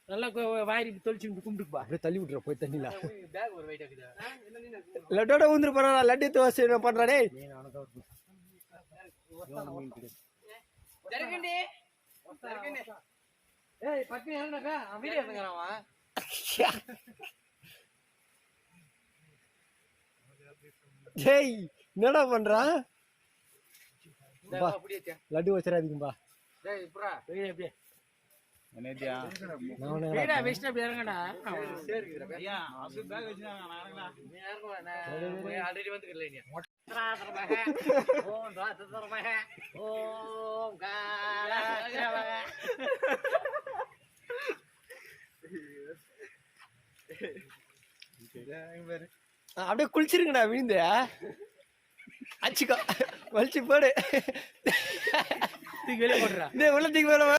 நல்லா வாரி தொளிச்சு கும்பிட்டுப்பா அப்படியே தள்ளி விட்டுற போய் தண்ணில லட்டோட ஊந்துரு போறா லட்டு தோசை என்ன பண்றாடே ஜெய் என்னடா பண்றான் லட்டு வச்சிடாதீங்கப்பா அப்படியே குளிச்சிருங்கடா விழுந்து அச்சுக்கோ வலிச்சு போடு வெளியே போடுறா உள்ளத்துக்கு